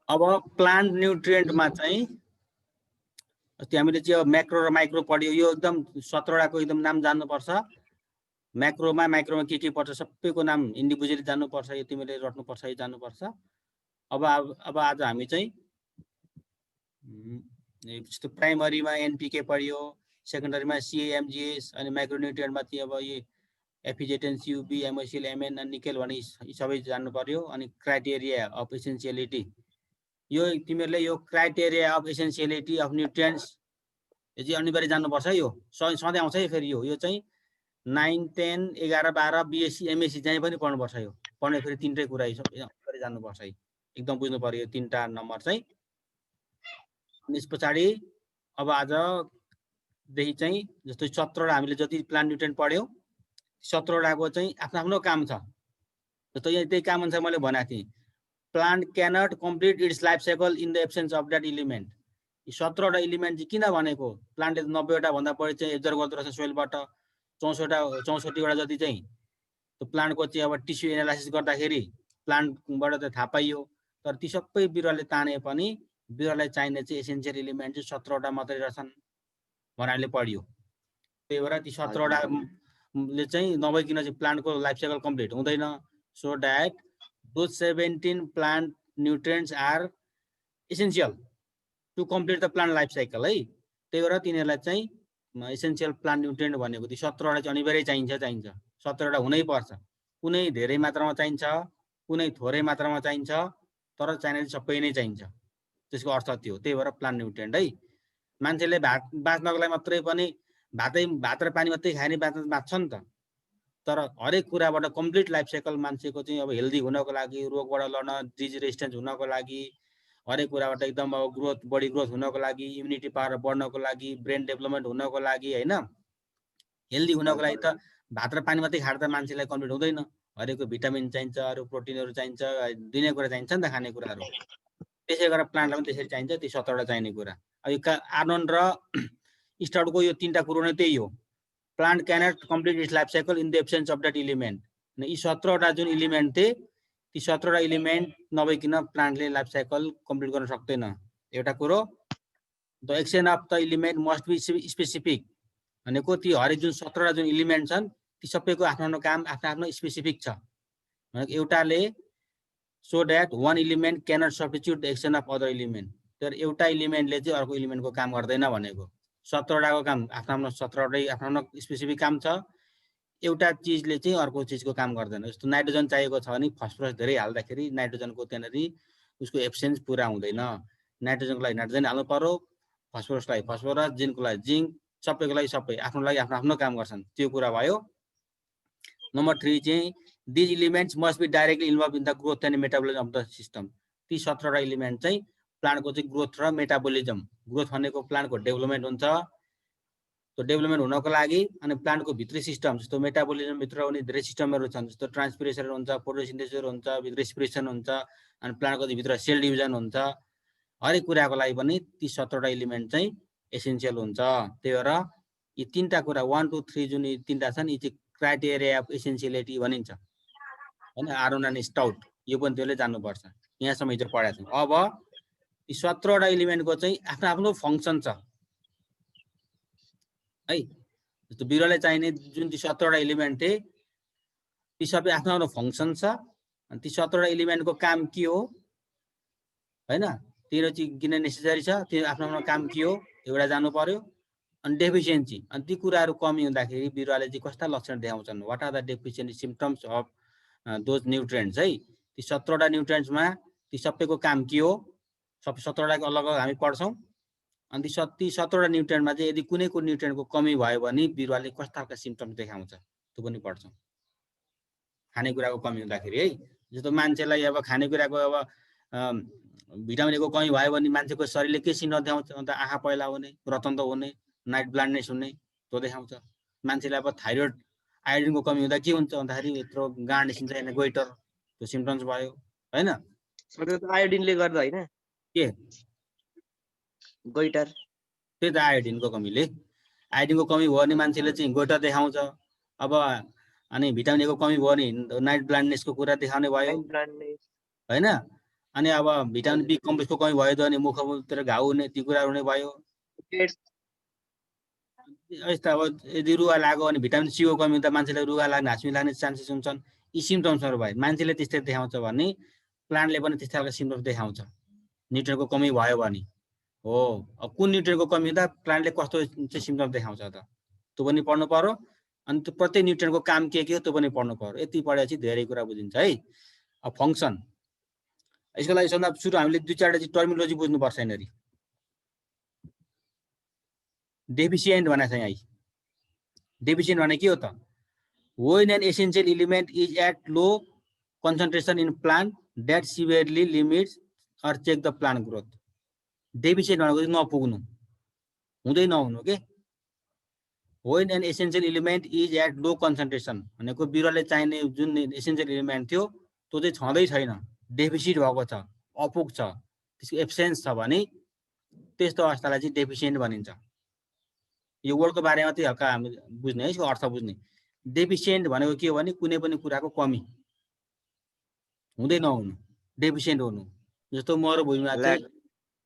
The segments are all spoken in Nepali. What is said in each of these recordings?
अब प्लान्ट न्युट्रिएन्टमा चाहिँ अस्ति हामीले चाहिँ म्याक्रो र माइक्रो पढ्यो, यो एकदम 17वटाको एकदम नाम जान्नुपर्छ। माइक्रोमा के पर्छ सबैको नाम इन्डिभिजुअली जान्नुपर्छ, यो तिमीले रट्नुपर्छ, यो जान्नुपर्छ। अब आज हामी चाहिँ जस्तो प्राइमरीमा एनपीके पढ्यो, सेकेन्डरीमा सिएमजिएस, अनि माइक्रोन्युट्रिएन्टमा चाहिँ अब यो एफिजेटेन्स युबी एमओसिएल एमएन अनि निकेल भने यी सबै जान्नु पर्यो। अनि क्राइटेरिया अफ एसेन्सियलिटी, यो तिमीहरूले यो क्राइटेरिया अफ एसेन्सियलिटी अफ न्युट्रिएन्ट्स यो चाहिँ अनिवार्य जान्नुपर्छ। यो सधैँ आउँछ है फेरि यो चाहिँ 9, 10, 11, 12 बिएससी एमएससी चाहिँ पनि पढ्नुपर्छ। यो पढ्ने फेरि तीनटै कुरा अनिवार्य जान्नुपर्छ है, एकदम बुझ्नु पर्यो यो तीनटा नम्बर चाहिँ। त्यस पछाडि अब आजदेखि चाहिँ जस्तै 17वटा हामीले जति प्लान्ट न्युट्रिएन्ट पढ्यौँ, 17वटाको चाहिँ आफ्नो आफ्नो काम छ। जस्तो यहाँ त्यही काम अनुसार मैले भनेको थिएँ, plant cannot complete it's life cycle in the absence of that element. यी 17वटा इलिमेन्ट चाहिँ किन भनेको, प्लान्टले 90वटा भन्दा बढी चाहिँ एब्जर्भ गर्दो रहेछ सोइलबाट, 64वटा जति चाहिँ त्यो प्लान्टको चाहिँ अब टिस्यु एनालाइसिस गर्दाखेरि प्लान्टबाट त थाहा पाइयो। तर ती सबै बिरुवाले ताने पनि बिरुवालाई चाहिने चाहिँ एसेन्सियल इलिमेन्ट चाहिँ 17वटा मात्रै रहेछन् भनेर हामीले पढ्यो। त्यही भएर ती 17वटाले चाहिँ नभइकन चाहिँ प्लान्टको लाइफ साइकल कम्प्लिट हुँदैन। So that those 17 plant nutrients are essential to complete the plant life cycle है। त्यही भएर तिनीहरूलाई चाहिँ एसेन्सियल प्लान्ट न्युट्रिएन्ट भनेको चाहिँ 17वटा चाहिँ अनिवार्य चाहिन्छ। 17वटा हुनै पर्छ, कुनै धेरै मात्रामा चाहिन्छ, कुनै थोरै मात्रामा चाहिन्छ, तर चाहिने सबै नै चाहिन्छ, त्यसको अर्थ त्यो। त्यही भएर प्लान्ट न्युट्रिएन्ट है। मान्छेले भात बाँच्नको लागि मात्रै पनि भात र पानी मात्रै खाने बाँच्छ नि त, तर हरेक कुराबाट कम्प्लिट लाइफ साइकल मान्छेको चाहिँ अब हेल्दी हुनको लागि, रोगबाट लड्न, डिजिज रेजिस्टेन्स हुनको लागि, हरेक कुराबाट एकदम अब बडी ग्रोथ हुनको लागि, इम्युनिटी पावर बढ्नको लागि, ब्रेन डेभलपमेन्ट हुनको लागि होइन, हेल्दी हुनको लागि त भात र पानी मात्रै खाएर त मान्छेलाई कम्प्लिट हुँदैन। हरेकको भिटामिन चाहिन्छ, अरू प्रोटिनहरू चाहिन्छ, दुनियाँ कुरा चाहिन्छ नि त खाने कुराहरू। त्यसै गरेर प्लान्टलाई पनि त्यसरी चाहिन्छ, ती 17वटा चाहिने कुरा। अब यो आर्नोल्ड र स्टार्टको यो तीनटा कुरो नै त्यही हो। Plant cannot complete it's life cycle in the absence of that element. यी 17वटा जुन इलिमेन्ट थिए, ती 17वटा इलिमेन्ट नभइकन प्लान्टले लाइफ साइकल कम्प्लिट गर्न सक्दैन। एउटा कुरो, the action of the element must be specific भनेको ती हरेक जुन 17वटा जुन इलिमेन्ट छन् ती सबैको आफ्नो आफ्नो काम, आफ्नो आफ्नो स्पेसिफिक छ। एउटाले so that one element cannot substitute the action of other element. तर एउटा इलिमेन्टले चाहिँ अर्को इलिमेन्टको काम गर्दैन भनेको। 17वटाको काम आफ्नो आफ्नो 17वटै आफ्नो आफ्नो स्पेसिफिक काम छ। एउटा चिजले चाहिँ अर्को चिजको काम गर्दैन। जस्तो नाइट्रोजन चाहिएको छ भने फस्फरस धेरै हाल्दाखेरि नाइट्रोजनको त्यहाँनिर उसको एब्सेन्स पुरा हुँदैन। नाइट्रोजनको लागि नाइट्रोजन हाल्नु पर्यो, फस्फरसलाई फस्फरस, जिङ्कको लागि जिङ्क, सबैको लागि सबै आफ्नो लागि आफ्नो आफ्नो काम गर्छन्। त्यो कुरा भयो। नम्बर 3 चाहिँ these elements must be directly involve in the growth and metabolism of the system. ती 17वटा इलिमेन्ट चाहिँ प्लान्टको चाहिँ ग्रोथ र मेटाबोलिजम, ग्रोथ भनेको प्लान्टको डेभलपमेन्ट हुन्छ, त्यो डेभलपमेन्ट हुनको लागि अनि प्लान्टको भित्री सिस्टम जस्तो मेटाबोलिजम भित्र पनि धेरै सिस्टमहरू छन्। जस्तो ट्रान्सपिरेसन हुन्छ, फोटोसिन्थेसिस हुन्छ, रेस्पिरेसन हुन्छ, अनि प्लान्टको भित्र सेल डिभिजन हुन्छ। हरेक कुराको लागि पनि ती 17वटा इलिमेन्ट चाहिँ एसेन्सियल हुन्छ। त्यही भएर यी तीनटा कुरा 1, 2, 3 जुन यी तीनटा छन् यी चाहिँ क्राइटेरिया अफ एसेन्सियलिटी भनिन्छ होइन। आर्नोल्ड एन्ड स्टाउट यो पनि त्यसले जान्नुपर्छ। यहाँसम्म हिजो पढाएको थियौँ। अब यी 17वटा इलिमेन्टको चाहिँ आफ्नो आफ्नो फङ्सन छ है। जस्तो बिरुवालाई चाहिने जुन ती 17वटा इलिमेन्ट थिए ती सबै आफ्नो आफ्नो फङ्सन छ। अनि ती 17वटा इलिमेन्टको काम के हो होइन, तिनीहरू चाहिँ किन नेसेसरी छ, त्यो आफ्नो आफ्नो काम के हो एउटा जान्नु पर्यो। अनि डेफिसियन्सी, अनि ती कुराहरू कमी हुँदाखेरि बिरुवाले चाहिँ कस्ता लक्षण देखाउँछन्, what are the deficiency symptoms of those nutrients है। ती 17वटा न्युट्रिएन्ट्समा ती सबैको काम के हो, सब 17वटाको अलग अलग हामी पढ्छौँ। अनि ती 17वटा न्युट्रिएन्टमा चाहिँ यदि कुनैको न्युट्रिएन्टको कमी भयो भने बिरुवाले कस्ता खालका सिम्पटम्स देखाउँछ त्यो पनि पढ्छौँ। खानेकुराको कमी हुँदाखेरि है, जस्तो मान्छेलाई अब खानेकुराको अब भिटामिनको कमी भयो भने मान्छेको शरीरले के सिग्नल देखाउँछ, अन्त आँखा पहिला हुने, रतन्त हुने, नाइट ब्लाइन्डनेस हुने, त्यो देखाउँछ। मान्छेलाई अब थाइरोइड आयोडिनको कमी हुँदा के हुन्छ भन्दाखेरि यत्रो गाँड निस्किन्छ, होइन गोइटर, त्यो सिम्पटम्स भयो होइन। आयोडिनले गर्दा होइन के गोइटर, त्यही त आयोडिनको कमीले। आयोडिनको कमी भयो भने मान्छेले चाहिँ गोइटर देखाउँछ। अब अनि भिटामिनको कमी भयो भने नाइट ब्लाइन्डनेसको कुरा देखाउने भयो होइन। अनि अब भिटामिन बी कम्प्लेक्सको कमी भयो भने मुखतिर घाउ हुने ती कुरा हुने भयो। यस्तो अब यदि रुगा लाग्यो भने भिटामिन सी को कमी हुँदा मान्छेलाई रुगा लाग्ने हाँस्मी लाग्ने चान्सेस हुन्छन्। यी सिम्पटम्सहरू भयो मान्छेले त्यस्तै देखाउँछ भने प्लान्टले पनि त्यस्तै खालको सिम्पटम्स देखाउँछ न्युट्रियनको कमी भयो भने। हो अब कुन न्युट्रियनको कमी हुँदा प्लान्टले कस्तो चाहिँ सिम्पटम्स देखाउँछ त त्यो पनि पढ्नु पर्यो। अनि त्यो प्रत्येक न्युट्रियनको काम के हो त्यो पनि पढ्नु पर्यो। यति पढेपछि धेरै कुरा बुझिन्छ है। अब फङ्सन यसको लागि सबभन्दा सुरु हामीले 2-4 चाहिँ टर्मिनोलोजी बुझ्नुपर्छ यहाँनिर। डेफिसिएन्ट भनेको छ यहाँ। डेफिसिएन्ट भने के हो त? When an essential element is at low concentration in plant that severely limits or check the plant growth. डेफिसिएन्ट भनेको चाहिँ नपुग्नु हुँदै नहुनु के। When an essential element is at low concentration भनेको बिरुवाले चाहिने जुन एसेन्शियल एलिमेन्ट थियो त्यो चाहिँ छँदै छैन, डेफिसिट भएको छ, अपुग छ, त्यसको एब्सेन्स छ भने त्यस्तो अवस्थालाई चाहिँ डेफिसिएन्ट भनिन्छ। यो वर्डको बारेमा चाहिँ हल्का हामी बुझ्ने है, यसको अर्थ बुझ्ने। डेफिसिएन्ट भनेको के हो भने कुनै पनि कुराको कमी हुँदै नहुनु, डेफिसिएन्ट हुनु। जस्तो मरुभूमिमा चाहिँ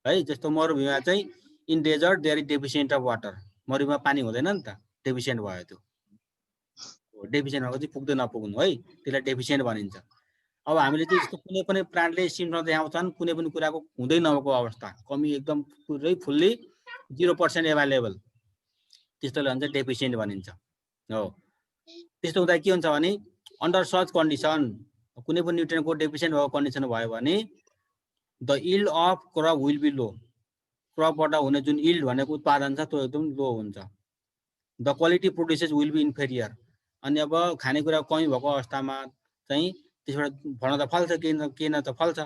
है, जस्तो मरुभूमिमा चाहिँ in desert there is deficient of water, मरुभूमिमा पानी हुँदैन नि त, डेफिसिएन्ट भयो त्यो। डेफिसिएन्ट भएको चाहिँ पुग्दै नपुग्नु है, त्यसलाई डेफिसिएन्ट भनिन्छ। अब हामीले चाहिँ यस्तो कुनै पनि प्लान्टले सिम्पटम देखाउँछन् कुनै पनि कुराको हुँदै नभएको अवस्था, कमी एकदम पुरै फुल्ली 0% एभाइलेबल, त्यस्तोलाई भन्छ डेफिसिएन्ट भनिन्छ। हो त्यस्तो हुँदा के हुन्छ भने अन्डर सच कन्डिसन कुनै पनि न्युट्रियन्टको डेफिसिएन्ट भएको कन्डिसन भयो भने the yield of crop will be low, क्रपबाट हुने जुन यील्ड भनेको उत्पादन छ त्यो एकदम लो हुन्छ। The quality produces will be inferior. अनि अब खानेकुरा कमी भएको अवस्थामा चाहिँ त्यसबाट फल्न त फल्छ, केही न त फल्छ,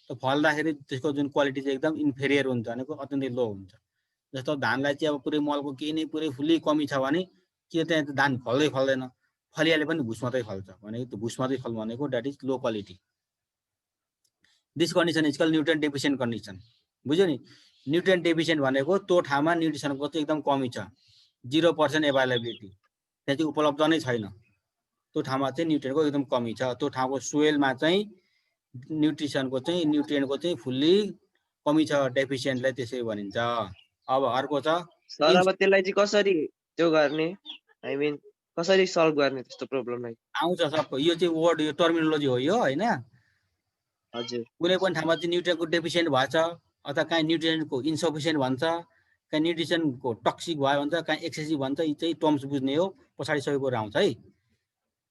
त फल्दाखेरि त्यसको जुन क्वालिटी चाहिँ एकदम इन्फेरियर हुन्छ भनेको अत्यन्तै लो हुन्छ। जस्तो धानलाई चाहिँ अब पुरै मलको केही नै पुरै फुल्ली कमी छ भने के त्यहाँ धान फल्दैन, फलिहाले पनि भुस मात्रै फल्छ भनेको त्यो भुस मात्रै फल भनेको that is low quality. This condition is called nutrient deficient condition. बुझ्यो नि, न्युट्रिएन्ट डेफिसिएन्ट भनेको त्यो ठाउँमा न्युट्रिसनको चाहिँ एकदम कमी छ, 0% एभाइलेबिलिटी, त्यहाँ चाहिँ उपलब्ध नै छैन, त्यो ठाउँमा चाहिँ न्युट्रिएन्टको एकदम कमी छ, त्यो ठाउँको सोइलमा चाहिँ न्युट्रिसनको चाहिँ न्युट्रिएन्टको चाहिँ फुल्ली कमी छ, डेफिसिएन्टलाई त्यसै भनिन्छ। अब अर्को छ सर, अब त्यसलाई चाहिँ कसरी त्यो गर्ने, आई मिन कसरी सल्भ गर्ने त्यस्तो प्रब्लमलाई? आउँछ सब, यो चाहिँ वर्ड, यो टर्मिनोलोजी हो यो हैन। हजुर, कुनै पनि ठाउँमा चाहिँ न्युट्रिएन्टको डेफिसिएन्ट भएछ अथवा कहीँ न्युट्रिएन्टको इन्सफिसिएन्ट भन्छ, कहीँ न्युट्रिसनको टक्सिक भयो भन्छ, कहीँ एक्सेसिभ भन्छ, यी चाहिँ टर्म्स बुझ्ने हो, पछाडि सबै कुरा आउँछ है।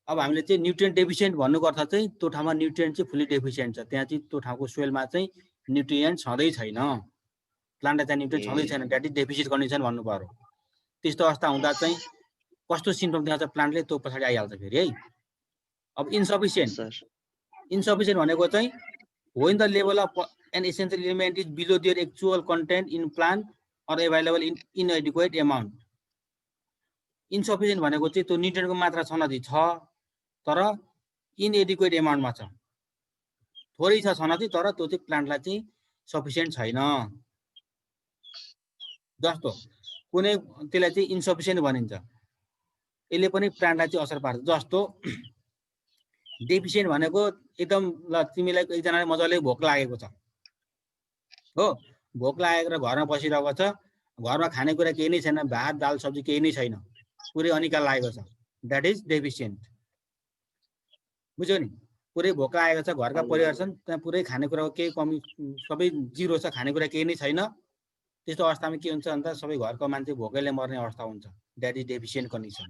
अब हामीले चाहिँ न्युट्रिएन्ट डेफिसिएन्ट भन्नुको अर्थ चाहिँ त्यो ठाउँमा न्युट्रिएन्ट चाहिँ फुल्ली डेफिसिएन्ट छ, त्यहाँ चाहिँ त्यो ठाउँको सोइलमा चाहिँ न्युट्रिएन्ट छँदै छैन, प्लान्टलाई चाहिँ न्युट्रिएन्ट छँदै छैन, द्याट इज डेफिसिट कन्डिसन भन्नु पर्यो। त्यस्तो अवस्था हुँदा चाहिँ कस्तो सिम्पटम देखाउँछ प्लान्टले त्यो पछाडि आइहाल्छ फेरि है। अब इन्सफिसिएन्ट भनेको चाहिँ when the level of an essential element is below their actual content in plant or available in inadequate amount. इन्सफिसिएन्ट भनेको चाहिँ त्यो न्युट्रिएन्टको मात्रा छ नदी छ तर इनएडिक्वेट एमाउन्टमा छ, थोरै छ नदी तर त्यो चाहिँ प्लान्टलाई चाहिँ सफिसिएन्ट छैन। जस्तो कुनै त्यसलाई चाहिँ इन्सफिसिएन्ट भनिन्छ, यसले पनि प्लान्टलाई चाहिँ असर पार्छ। जस्तो डेफिसिएन्ट भनेको एकदम ल तिमीलाई एकजनाले मजाले भोक लागेको छ हो, भोक लागेर घरमा बसिरहेको छ, घरमा खानेकुरा केही नै छैन, भात दाल सब्जी केही नै छैन, पुरै अनिकाल लागेको छ, द्याट इज डेफिसिएन्ट। बुझ्यो नि, पुरै भोक लागेको छ, घरका परिवार छन्, त्यहाँ पुरै खानेकुराको केही कमी, सबै जिरो छ, खानेकुरा केही नै छैन, त्यस्तो अवस्थामा के हुन्छ भन्दा सबै घरको मान्छे भोकैले मर्ने अवस्था हुन्छ, द्याट इज डेफिसिएन्ट कन्डिसन।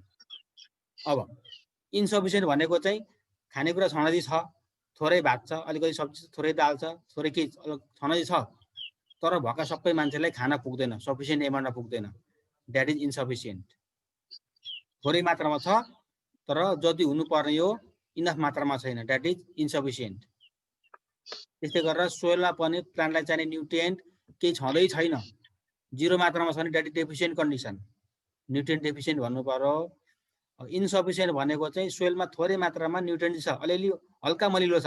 अब इन्सफिसिएन्ट भनेको चाहिँ खानेकुरा छँदै छ, थोरै भात छ, अलिकति सब्जी, थोरै दाल छ, थोरै के छँदै छ तर भएका सबै मान्छेलाई खाना पुग्दैन, सफिसिएन्ट एमाउन्टमा पुग्दैन, द्याट इज इन्सफिसिएन्ट। थोरै मात्रामा छ तर जति हुनुपर्ने हो इनफ मात्रामा छैन, द्याट इज इन्सफिसिएन्ट। त्यस्तै गरेर सोइलमा पनि प्लान्टलाई चाहिने न्युट्रिएन्ट केही छँदै छैन, 0 मात्रामा छ भने द्याट इज डेफिसिएन्ट कन्डिसन, न्युट्रिएन्ट डेफिसिएन्ट भन्नु पर्यो। इन्सफिसिएन्ट भनेको चाहिँ सोइलमा थोरै मात्रामा न्युट्रिएन्ट छ, अलिअलि हल्का मलिलो छ,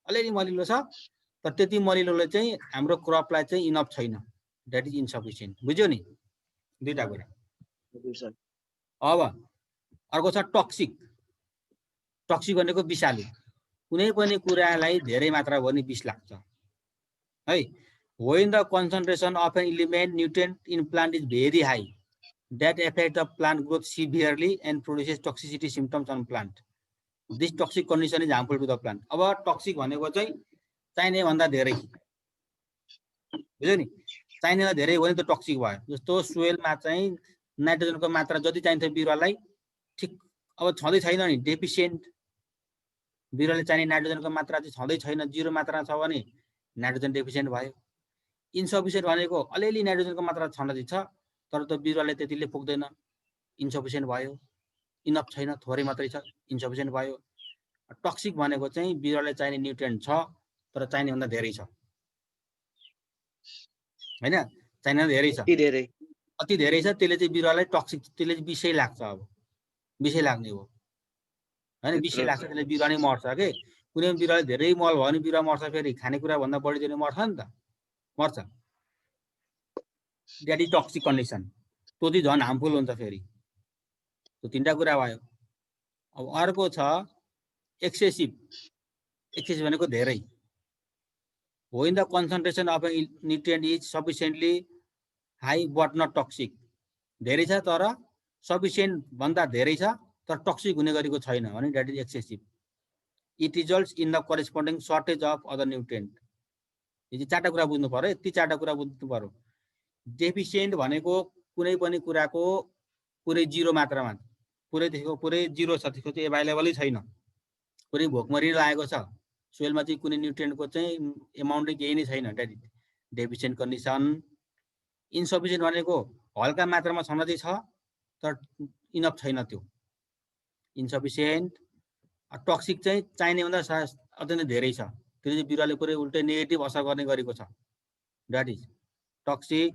अलिअलि मलिलो छ तर त्यति मलिलोले चाहिँ हाम्रो क्रपलाई चाहिँ इनफ छैन, द्याट इज इन्सफिसिएन्ट। बुझ्यो नि, दुईटा कुरा। अब अर्को छ टक्सिक। टक्सिक भनेको विषालु, कुनै पनि कुरालाई धेरै मात्रा भयो भने विष लाग्छ, है when the concentration of an element nutrient in plant is very high that affect the plant growth severely and produces toxicity symptoms on plant. This toxic condition is harmful to the plant. अब toxic भनेको चाहिँ चाहिने भन्दा धेरै बुझ्यो नि चाहिने धेरै हो नि त टक्सिक भयो जस्तो सोइलमा चाहिँ नाइट्रोजनको मात्रा जति चाहिन्छ बिरुवालाई ठिक अब छँदै छैन नि डेफिसिएन्ट बिरुवाले चाहिने नाइट्रोजनको मात्रा चाहिँ छँदै छैन जिरो मात्रामा छ भने नाइट्रोजन डेफिसिएन्ट भयो इन्सफिसिएन्ट भनेको अलिअलि नाइट्रोजनको मात्रा छन चाहिँ छ तर त बिरुवाले त्यतिले पुग्दैन इन्सफिसिएन्ट भयो इनफ छैन थोरै मात्रै छ इन्सफिसिएन्ट भयो टक्सिक भनेको चाहिँ बिरुवाले चाहिने न्युट्रिएन्ट छ तर चाहिने भन्दा धेरै छ हैन चाहिने धेरै छ अति धेरै छ त्यसले चाहिँ बिरुवालाई टक्सिक त्यसले चाहिँ विषै लाग्छ अब विषै लाग्ने हो हैन विषै लाग्छ त्यसले बिरुवा नै मर्छ के कुनै बिरुवाले धेरै मल भयो भने बिरुवा मर्छ फेरि खानेकुरा भन्दा बढी दिने मर्छ नि त मर्छ द्याट इज टक्सिक कन्डिसन त्यो चाहिँ झन् हार्मफुल हुन्छ फेरि त्यो तीनटा कुरा भयो अब अर्को छ एक्सेसिभ भनेको धेरै when the concentration of a nutrient is sufficiently high but not toxic धेरै छ तर sufficient भन्दा धेरै छ तर टक्सिक हुने गरेको छैन भने that is excessive it results in the corresponding shortage of other nutrient यो चारटा कुरा बुझ्नु पर्यो यति चारटा कुरा बुझ्नु पर्यो डेफिसिएन्ट भनेको कुनै पनि कुराको पुरै जिरो मात्रामा पुरै त्यसको पुरै जिरो छ त्यसको चाहिँ एभाइलेबलै छैन पुरै भोकमरी लागेको छ सोइलमा चाहिँ कुनै न्युट्रिएन्टको चाहिँ एमाउन्ट केही नै छैन द्याट इज डेफिसिएन्ट कन्डिसन इन्सफिसिएन्ट भनेको हल्का मात्रामा छन चाहिँ छ तर इनफ छैन त्यो इन्सफिसिएन्ट टक्सिक चाहिँ चाहिने भन्दा अझै नै धेरै छ त्यसले चाहिँ बिरुवाले पुरै उल्टै नेगेटिभ असर गर्ने गरेको छ द्याट इज टक्सिक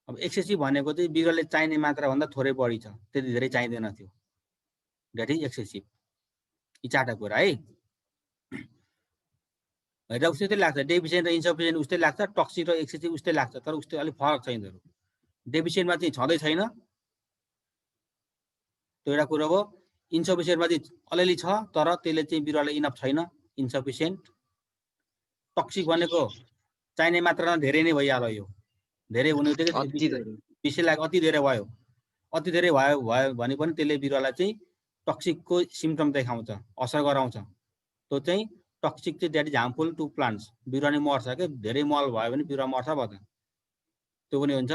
अब एक्सेसिभ भनेको चाहिँ बिरुवाले चाहिने मात्रा भन्दा थोरै बढी छ त्यति धेरै चाहिँदैन त्यो द्याट इज एक्सेसिभ यी चारटा कुरा है र उस्तै लाग्छ डेफिसिएन्ट र इन्सफिसिएन्ट उस्तै लाग्छ टक्सिक र एक्सेसिभ उस्तै लाग्छ तर उस्तै अलिक फरक छ यिनीहरू डेफिसिएन्टमा चाहिँ छँदै छैन त्यो एउटा कुरो हो इन्सफिसिएन्टमा चाहिँ अलिअलि छ तर त्यसले चाहिँ बिरुवालाई इनफ छैन इन्सफिसिएन्ट टक्सिक भनेको चाहिने मात्रामा धेरै नै भइहाल्यो यो धेरै हुने विषय लाग्यो अति धेरै भयो भने पनि त्यसले बिरुवालाई चाहिँ टक्सिकको सिम्पटम देखाउँछ असर गराउँछ त्यो चाहिँ टक्सिक चाहिँ that is harmful to plants बिरुवा नै मर्छ के धेरै मल भयो भने बिरुवा मर्छ भयो त्यो पनि हुन्छ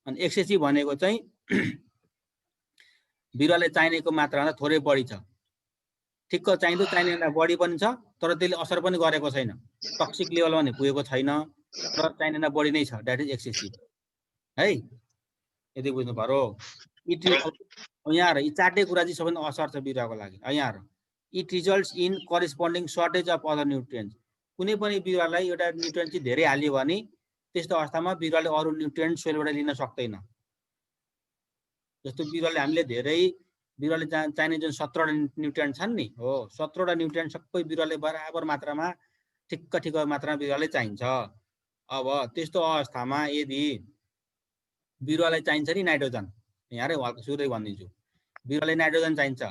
अनि एक्सेसिभ भनेको चाहिँ बिरुवाले चाहिनेको मात्राभन्दा थोरै बढी छ ठिक्क चाहिँदो चाहिने बढी पनि छ तर त्यसले असर पनि गरेको छैन टक्सिक लेभलमा नि पुगेको छैन तर चाहिने बढी नै छ द्याट इज एक्सेसिभ है यदि बुझ्नु पर्यो यहाँ यी चारटै कुरा चाहिँ सबैभन्दा असर छ बिरुवाको लागि यहाँ it results in corresponding shortage of other nutrients कुनै पनि बिरुवालाई एउटा न्युट्रिएन्ट चाहिँ धेरै हाल्यो भने त्यस्तो अवस्थामा बिरुवाले अरू न्युट्रिएन्ट सोइलबाट लिन सक्दैन जस्तो बिरुवाले हामीले धेरै बिरुवाले चाहिने जुन 17वटा न्युट्रिएन्ट छन् नि हो 17वटा न्युट्रिएन्ट सबै बिरुवाले बराबर मात्रामा ठिक्क मात्रामा बिरुवाले चाहिन्छ अब त्यस्तो अवस्थामा यदि बिरुवालाई चाहिन्छ नि नाइट्रोजन यहाँ हल्का सुरुै भनिदिन्छु बिरुवाले नाइट्रोजन चाहिन्छ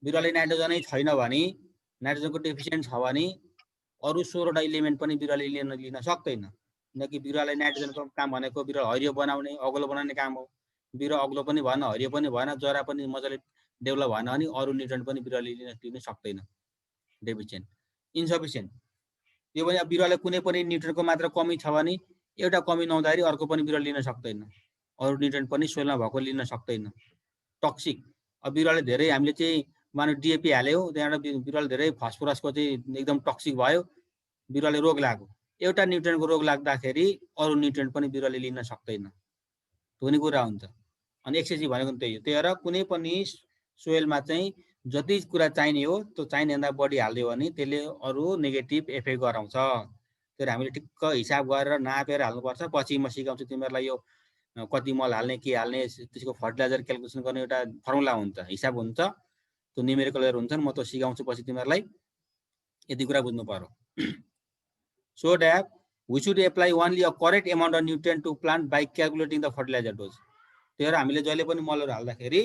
बिरुवाले नाइट्रोजनै छैन भने नाइट्रोजनको डेफिसिएन्ट छ भने अरू 16वटा इलिमेन्ट पनि बिरुवाले लिन सक्दैन किनकि बिरुवालाई नाइट्रोजनको काम भनेको बिरुवा हरियो बनाउने अग्लो बनाउने काम हो बिरुवा अग्लो पनि भएन हरियो पनि भएन जरा पनि मजाले डेभलप भएन भने अरू न्युट्रिएन्ट पनि बिरुवाले लिन सक्दैन डेफिसिएन्ट इन्सफिसिएन्ट यो पनि बिरुवाले कुनै पनि न्युट्रिएन्टको मात्रा कमी छ भने एउटा कमी नहुँदाखेरि अर्को पनि बिरुवा लिन सक्दैन अरू न्युट्रिएन्ट पनि सोइलमा भएको लिन सक्दैन टक्सिक अब बिरुवाले धेरै हामीले चाहिँ मानव डिएपी हाल्यो त्यहाँबाट बिरुवाले धेरै फस्फोरसको चाहिँ एकदम टक्सिक भयो बिरुवाले रोग लाग्यो एउटा न्युट्रिएन्टको रोग लाग्दाखेरि अरू न्युट्रिएन्ट पनि बिरुवाले लिन सक्दैन त्यो पनि कुरा हुन्छ अनि एक्सेसिभ भनेको त्यही हो त्यही भएर कुनै पनि सोइलमा चाहिँ जति कुरा चाहिने हो त्यो चाहिने भन्दा बढी हालिदियो भने त्यसले अरू नेगेटिभ इफेक्ट गराउँछ त्यही हामीले ठिक्क हिसाब गरेर नापेर हाल्नुपर्छ पछि म सिकाउँछु तिमीहरूलाई यो कति मल हाल्ने के हाल्ने त्यसको फर्टिलाइजर क्यालकुलेसन गर्ने एउटा फर्मुला हुन्छ हिसाब हुन्छ त्यो न्युमेरिकलहरू हुन्छन् म त्यो सिकाउँछु पछि तिमीहरूलाई यति कुरा बुझ्नु पर्यो so that we should apply only a correct amount of nutrient to plant by calculating the fertiliser dose त्यही भएर हामीले जहिले पनि मलहरू हाल्दाखेरि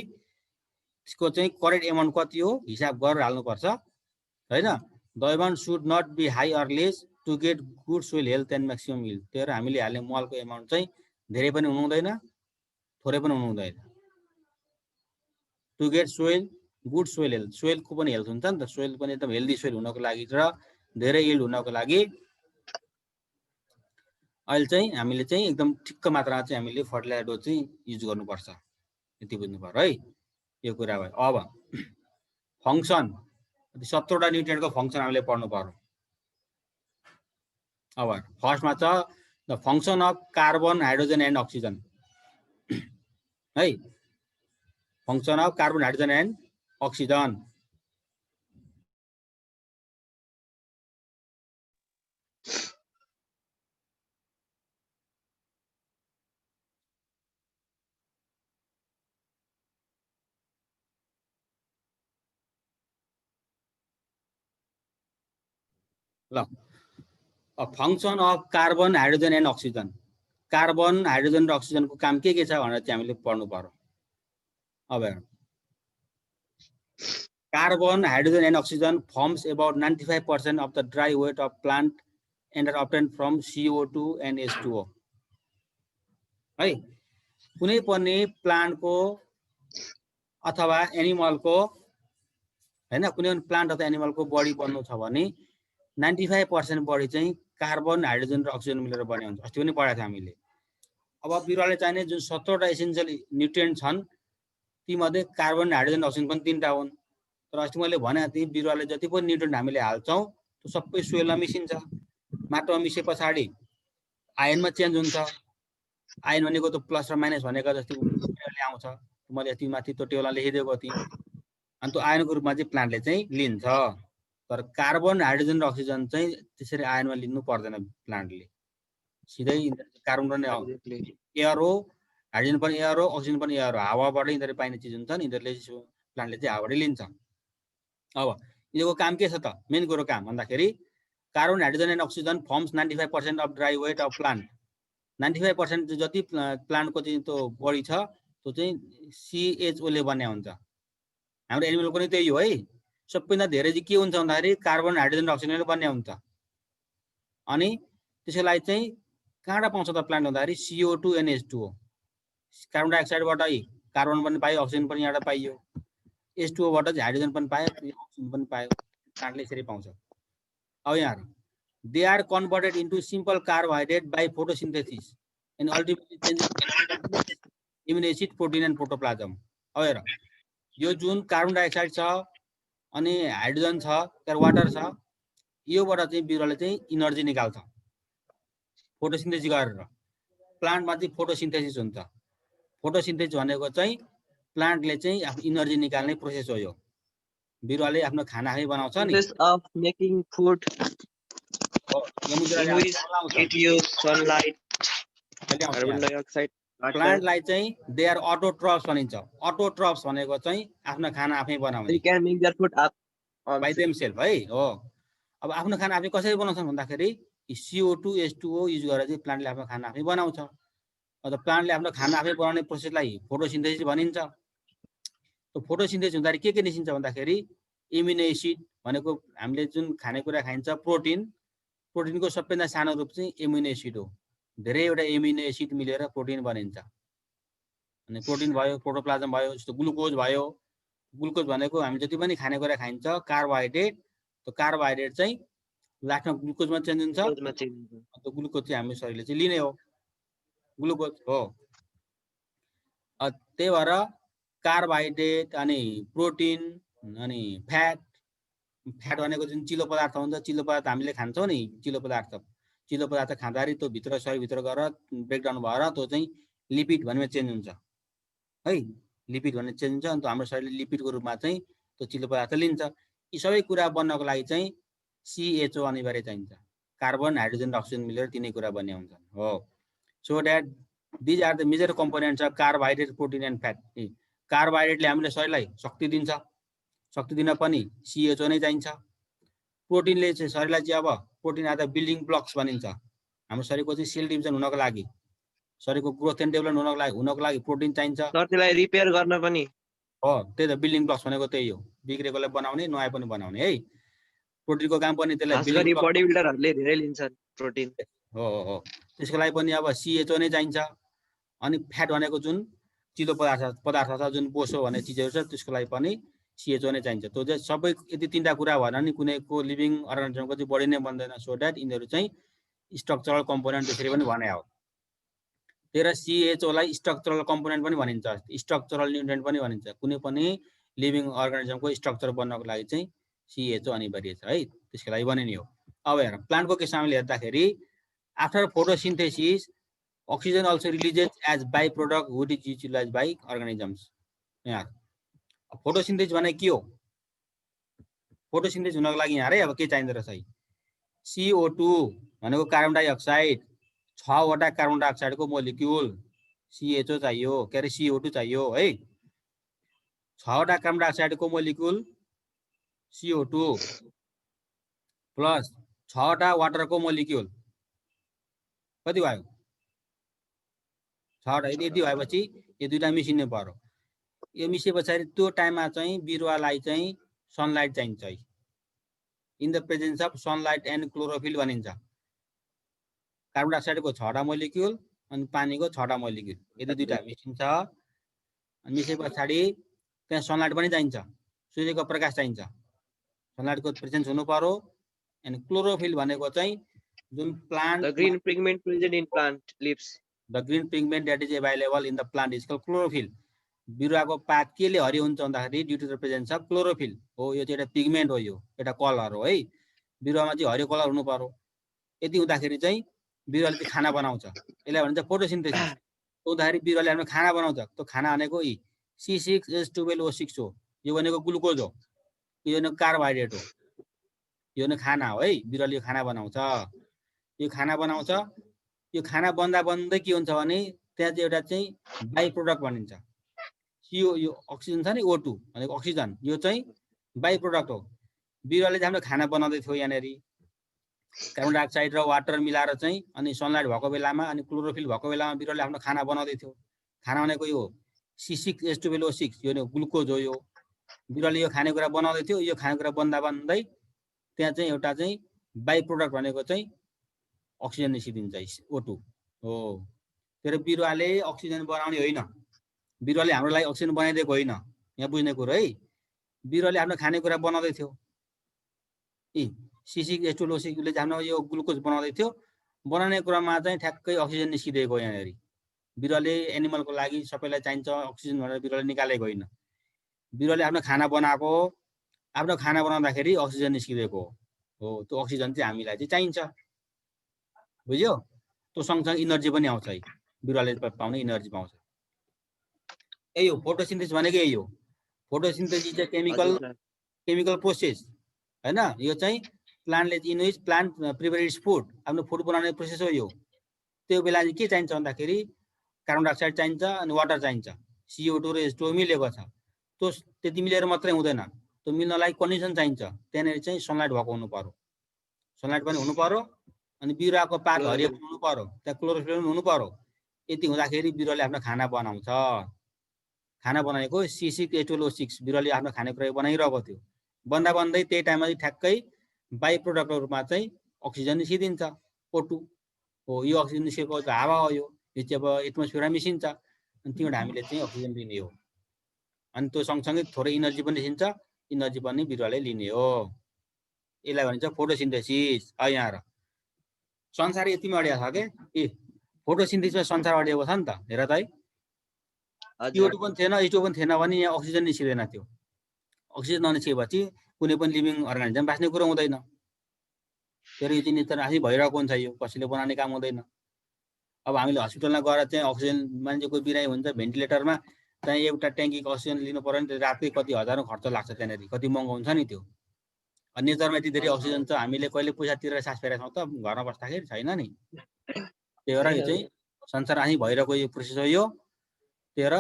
त्यसको चाहिँ करेक्ट एमाउन्ट कति हो हिसाब गरेर हाल्नुपर्छ हैन the amount should not be high or less to get good soil health and maximum yield. त्यही भएर हामीले हाल्ने मलको एमाउन्ट चाहिँ धेरै पनि हुनु हुँदैन, थोरै पनि हुनु हुँदैन। To get soil good soil health, सोइलको पनि हेल्थ हुन्छ नि त, सोइल पनि एकदम हेल्दी सोइल हुनको लागि र धेरै यिल्ड हुनको लागि अहिले चाहिँ हामीले चाहिँ एकदम ठिक्क मात्रामा चाहिँ हामीले फर्टिलाइजर डोज चाहिँ युज गर्नुपर्छ। यति बुझ्नु पर्यो है, यो कुरा भयो। अब फङ्सन 17वटा न्युट्रिएन्टको फङ्सन हामीले पढ्नु पर्यो। अब फर्स्टमा छ the function of carbon hydrogen and oxygen है, function of carbon hydrogen and oxygen. ल function of carbon hydrogen and oxygen, carbon hydrogen र अक्सिजनको काम के छ भनेर चाहिँ हामीले पढ्नु पर्यो। अब carbon hydrogen and oxygen forms about 95% of the dry weight of plant and are obtained from CO2 and H2O है। कुनै पनि प्लान्टको अथवा एनिमलको हैन, कुनै पनि प्लान्ट अथवा एनिमलको बडी बन्नु छ भने 95% बडी चाहिँ कार्बन हाइड्रोजन र अक्सिजन मिलेर बने हुन्छ। अस्ति पनि पढाएको थियो हामीले। अब बिरुवाले चाहिने जुन 17वटा एसेन्सियल न्युट्रिएन्ट छन् तीमध्ये कार्बन हाइड्रोजन अक्सिजन पनि 3टा हुन्। तर अस्ति मैले भनेको थिएँ बिरुवाले जति पनि न्युट्रिएन्ट हामीले हाल्छौँ त्यो सबै सोइलमा मिसिन्छ। माटोमा मिसे पछाडि आयनमा चेन्ज हुन्छ। आयन भनेको त प्लस र माइनस भनेको जस्तै आउँछ, मैले यति माथि त्यो टेबलमा लेखिदिएको थिएँ। अनि त्यो आयनको रूपमा चाहिँ प्लान्टले चाहिँ लिन्छ। तर कार्बन हाइड्रोजन र अक्सिजन चाहिँ त्यसरी आयनमा लिनु पर्दैन, प्लान्टले सिधै कार्बन पनि एयर हो, हाइड्रोजन पनि एयर हो, अक्सिजन पनि एयर हो, हावाबाट यिनीहरू पाइने चिज हुन्छ नि, यिनीहरूले प्लान्टले चाहिँ हावाबाटै लिन्छ। अब यिनीहरूको काम के छ त, मेन कुरो काम भन्दाखेरि carbon hydrogen and oxygen forms 95% of dry weight of plant. 95% जति प्लान्टको चाहिँ त्यो बडी छ त्यो चाहिँ CHO ले बन्ने हुन्छ। हाम्रो एनिमल पनि त्यही हो है। सबैभन्दा धेरै चाहिँ के हुन्छ भन्दाखेरि कार्बन हाइड्रोजन र अक्सिजनले बन्ने हुन्छ। अनि त्यसलाई चाहिँ कहाँबाट पाउँछ त प्लान्ट भन्दाखेरि CO2 and H2O, carbon डाइअक्साइडबाट carbon पनि पायो, अक्सिजन पनि यहाँबाट पाइयो, H2O बाट चाहिँ हाइड्रोजन पनि पायो, अक्सिजन पनि पायो, प्लान्टले यसरी पाउँछ। अब यहाँ they are converted into simple carbohydrate by photosynthesis and ultimately change amino acid protein and protoplasm. अब हेर यो जुन कार्बन डाइअक्साइड छ अनि हाइड्रोजन छ तर वाटर छ, योबाट चाहिँ बिरुवाले चाहिँ इनर्जी निकाल्छ फोटोसिन्थेसिस गरेर। प्लान्टमा चाहिँ फोटोसिन्थेसिस हुन्छ। फोटोसिन्थेसिस भनेको चाहिँ प्लान्टले चाहिँ आफ्नो इनर्जी निकाल्ने प्रोसेस हो। यो बिरुवाले आफ्नो खाना आफै बनाउँछ नि। Process of making food in which it use sunlight, carbon dioxide. प्लान्टलाई चाहिँ दे आर अटोट्रफ्स भनिन्छ। अटोट्रफ्स भनेको चाहिँ आफ्नो खाना आफै बनाउने। They can make their food up by themselves है हो। अब आफ्नो खाना आफै कसरी बनाउँछन् भन्दाखेरि CO2 H2O युज गरेर चाहिँ प्लान्टले आफ्नो खाना आफै बनाउँछ। अन्त प्लान्टले आफ्नो खाना आफै बनाउने प्रोसेसलाई फोटोसिन्थेसिस भनिन्छ। त्यो फोटोसिन्थेसिस हुँदाखेरि के निस्किन्छ भन्दाखेरि इम्युनो एसिड भनेको हामीले जुन खानेकुरा खाइन्छ प्रोटिन, प्रोटिनको सबैभन्दा सानो रूप चाहिँ इम्युनो एसिड हो। धेरैवटा इम्युनो एसिड मिलेर प्रोटिन बनिन्छ। अनि प्रोटिन भयो, प्रोटोप्लाज्म भयो, जस्तो ग्लुकोज भयो। ग्लुकोज भनेको हामी जति पनि खानेकुरा खाइन्छ कार्बोहाइड्रेट, त्यो कार्बोहाइड्रेट चाहिँ लास्टमा ग्लुकोजमा चेन्ज हुन्छ। त्यो ग्लुकोज चाहिँ हाम्रो शरीरले चाहिँ लिने हो, ग्लुकोज हो। त्यही भएर कार्बोहाइड्रेट अनि प्रोटिन अनि फ्याट, फ्याट भनेको जुन चिलो पदार्थ हुन्छ, चिलो पदार्थ हामीले खान्छौँ नि, चिलो पदार्थ खाँदाखेरि त्यो भित्र शरीरभित्र गएर ब्रेकडाउन भएर त्यो चाहिँ लिपिड भन्ने चेन्ज हुन्छ है। लिपिड भन्ने चेन्ज हुन्छ। अनि हाम्रो शरीरले लिपिडको रूपमा चाहिँ त्यो चिलो पदार्थ लिन्छ। यी सबै कुरा बन्नको लागि चाहिँ CHO अनिवार्य चाहिन्छ। कार्बन हाइड्रोजन र अक्सिजन मिलेर तिनै कुरा बन्ने हुन्छन् हो। So that these are the major components of carbohydrate, protein and fat. कार्बोहाइड्रेटले हामीले शरीरलाई शक्ति दिन्छ, शक्ति दिन पनि CHO नै चाहिन्छ। प्रोटिनले चाहिँ शरीरलाई चाहिँ अब प्रोटिन आधा बिल्डिङ ब्लक्स भनिन्छ। हाम्रो शरीरको चाहिँ सेल डिभिजन हुनको लागि, शरीरको ग्रोथ एन्ड डेभलपमेन्ट हुनको लागि प्रोटिन चाहिन्छ। त्यसलाई रिपेयर गर्न पनि हो, त्यही त बिल्डिङ ब्लक्स भनेको त्यही हो। बिग्रेकोलाई बनाउने, नयाँ पनि बनाउने है। प्रोटिनको काम पनि त्यसलाई खास गरी बडी बिल्डरहरूले धेरै लिन्छन् प्रोटिन। हो त्यसको लागि पनि अब CHO नै चाहिन्छ। अनि फ्याट भनेको जुन चिलो पदार्थ छ जुन बोसो भन्ने चिजहरू छ त्यसको लागि पनि CHO नै चाहिन्छ। त्यो चाहिँ सबै यदि तिनवटा कुरा भएन नि कुनैको लिभिङ अर्गानिजमको चाहिँ बडी नै बन्दैन। सो द्याट यिनीहरू चाहिँ स्ट्रक्चरल कम्पोनेन्ट त्यसरी पनि भने हो। तर CHO लाई स्ट्रक्चरल कम्पोनेन्ट पनि भनिन्छ, स्ट्रक्चरल न्युट्रिएन्ट पनि भनिन्छ। कुनै पनि लिभिङ अर्गानिजमको स्ट्रक्चर बन्नको लागि चाहिँ CHO अनिवार्य छ है, त्यसको लागि बनिने हो। अब हेर प्लान्टको केसमा हामीले हेर्दाखेरि after photosynthesis oxygen also releases as byproduct which is utilized by organisms. यहाँ फोटोसिन्थेसिस भने के हो? फोटोसिन्थेसिस हुनको लागि यहाँ रे अब के चाहिँदो रहेछ है? CO2 भनेको कार्बन डाइअक्साइड, 6 वटा कार्बन डाइअक्साइडको मोलिक्युल, CHO चाहियो, के अरे CO2 चाहियो है। 6 वटा कार्बन डाइअक्साइडको मोलिक्युल CO2 प्लस 6 वटा वाटरको मोलिक्युल कति भयो? 6 वटा। यदि भएपछि यो दुईटा मिसिनु पर्यो। यो मिसे पछाडि त्यो टाइममा चाहिँ बिरुवालाई चाहिँ सनलाइट चाहिन्छ है। In the presence of sunlight and chlorophyll भनिन्छ। कार्बन डाइअक्साइडको 6 वटा मोलिक्युल अनि पानीको 6 वटा मोलिक्युल, यदि दुईटा मिसिन्छ अनि मिसे पछाडि त्यहाँ सनलाइट पनि चाहिन्छ, सूर्यको प्रकाश चाहिन्छ, सनलाइटको प्रेजेन्स हुनु पर्यो। अनि क्लोरोफिल भनेको चाहिँ जुन plant The green pigment present in plant leaves. The green pigment that is available in the plant is called chlorophyll. बिरुवाको पात केले हरियो हुन्छ भन्दाखेरि due to the presence of chlorophyll हो। यो चाहिँ एउटा पिगमेन्ट हो, यो एउटा कलर हो है। बिरुवामा चाहिँ हरियो कलर हुनु पर्यो। यति हुँदाखेरि चाहिँ बिरुवाले चाहिँ खाना बनाउँछ, यसलाई भनिन्छ फोटोसिन्थेसिस। हुँदाखेरि बिरुवाले आफ्नो खाना बनाउँछ। त्यो खाना भनेको C6H12O6 हो। यो भनेको ग्लुकोज हो, यो भनेको कार्बोहाइड्रेट हो, यो भने खाना हो है। बिरुवाले यो खाना बनाउँछ, यो खाना बनाउँछ। यो खाना बन्दा बन्दै के हुन्छ भने त्यहाँ चाहिँ एउटा चाहिँ बाई प्रोडक्ट भनिन्छ। यो अक्सिजन छ नि, O2 भनेको अक्सिजन, यो चाहिँ बाई प्रोडक्ट हो। बिरुवाले चाहिँ हाम्रो खाना बनाउँदै थियो यहाँनिर, कार्बन डाइअक्साइड र वाटर मिलाएर चाहिँ, अनि सनलाइट भएको बेलामा अनि क्लोरोफिल भएको बेलामा बिरुवाले आफ्नो खाना बनाउँदै थियो। खाना भनेको यो C6H12O6, यो ग्लुकोज हो। यो बिरुवाले यो खानेकुरा बनाउँदै थियो। यो खानेकुरा बन्दा बन्दै त्यहाँ चाहिँ एउटा चाहिँ बाई प्रोडक्ट भनेको चाहिँ अक्सिजन निस्किदिन्छ, O2 हो। तर बिरुवाले अक्सिजन बनाउने होइन, बिरुवाले हाम्रो लागि अक्सिजन बनाइदिएको होइन। यहाँ बुझ्ने कुरो है, बिरुवाले आफ्नो खानेकुरा बनाउँदै थियो। C6H12O6ले चाहिँ हाम्रो यो ग्लुकोज बनाउँदै थियो। बनाउने कुरामा चाहिँ ठ्याक्कै अक्सिजन निस्किदिएको यहाँनिर। बिरुवाले एनिमलको लागि सबैलाई चाहिन्छ अक्सिजन भनेर बिरुवाले निकालेको होइन। बिरुवाले आफ्नो खाना बनाएको, आफ्नो खाना बनाउँदाखेरि अक्सिजन निस्किदिएको हो। त्यो अक्सिजन चाहिँ हामीलाई चाहिँ चाहिन्छ, बुझ्यो? त्यो सँगसँगै इनर्जी पनि आउँछ है, बिरुवाले पाउने इनर्जी पाउँछ। यही हो फोटोसिन्थेसिस भनेको, यही हो। फोटोसिन्थेसिस चाहिँ केमिकल प्रोसेस हैन। यो चाहिँ प्लान्टले in which plant prepare its food, आफ्नो फुड बनाउने प्रोसेस हो यो। त्यो बेला चाहिँ के चाहिन्छ भन्दाखेरि कार्बन डाइअक्साइड चाहिन्छ अनि वाटर चाहिन्छ, CO2 र H2O मिलेको छ। त्यो त्यति मिलेर मात्रै हुँदैन, त्यो मिल्नलाई कन्डिसन चाहिन्छ। त्यहाँनिर चाहिँ सनलाइट भएको हुनु पर्यो, सनलाइट पनि हुनु पर्यो, अनि बिरुवाको पात हरियो पनि हुनु पर्यो, त्यहाँ क्लोरोफिल पनि हुनु पर्यो। यति हुँदाखेरि बिरुवाले आफ्नो खाना बनाउँछ। खाना बनाएको C6H12O6 बिरुवाले आफ्नो खानेकुरा बनाइरहेको थियो। बन्दा बन्दै त्यही टाइममा चाहिँ ठ्याक्कै बाई प्रोडक्टको रूपमा चाहिँ अक्सिजन निस्किदिन्छ, O2 हो। यो अक्सिजन निस्केको हावा हो, यो चाहिँ अब एटमोस्फियरमा मिसिन्छ, अनि त्यहीबाट हामीले चाहिँ अक्सिजन लिने हो। अनि त्यो सँगसँगै थोरै इनर्जी पनि निस्किन्छ, इनर्जी पनि बिरुवाले लिने हो। यसलाई भनिन्छ फोटोसिन्थेसिस। यहाँ हेर, संसार यतिमा अडिया छ के, फोटोसिन्थेसिसमा संसार अडिएको छ नि त। हेर त है, CO2 पनि थिएन, H2O पनि थिएन भने यहाँ अक्सिजन निस्किँदैन थियो। अक्सिजन ननिस्केपछि कुनै पनि लिभिङ अर्गानिजम बाँच्ने कुरो हुँदैन। तर यो चाहिँ निरन्तर आफै भइरहेको हुन्छ, यो कसैले बनाउने काम हुँदैन। अब हामीले हस्पिटलमा गएर चाहिँ अक्सिजन, मान्छेको बिरामी हुन्छ भेन्टिलेटरमा, त्यहाँ एउटा ट्याङ्कीको अक्सिजन लिनु पर्यो भने रातकै कति हजारौँ खर्च लाग्छ, त्यहाँनिर कति महँगो हुन्छ नि त्यो। अनि नेचरमा यति धेरै अक्सिजन छ, हामीले कहिले पैसा तिरेर सास फेरेका छौँ त घरमा बस्दाखेरि? छैन नि। त्यही भएर यो चाहिँ संसार आफै भइरहेको यो प्रोसेस हो यो। त्यही भएर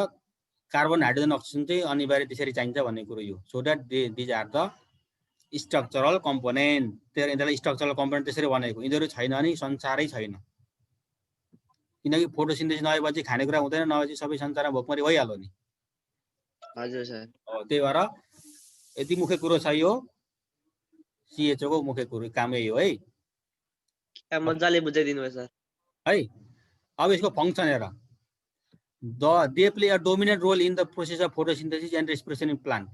कार्बन हाइड्रोजन अक्सिजन चाहिँ अनिवार्य त्यसरी चाहिन्छ भन्ने कुरो यो। So that these are the structural component. त्यही भएर यिनीहरूलाई स्ट्रक्चरल कम्पोनेन्ट त्यसरी भनेको। यिनीहरू छैन भने संसारै छैन, किनकि फोटोसिन्थेसिस नभएपछि खानेकुरा हुँदैन, नभएपछि सबै संसारमा भोकमरी भइहाल्यो नि। हजुर सर। त्यही भएर यति मुख्य कुरो छ यो। CHO को मुख्य कुरो काम यही हो है। मजाले बुझाइदिनु भयो सर है अब यसको फंक्सन हेर they play a dominant role in the process of photosynthesis and respiration in plant.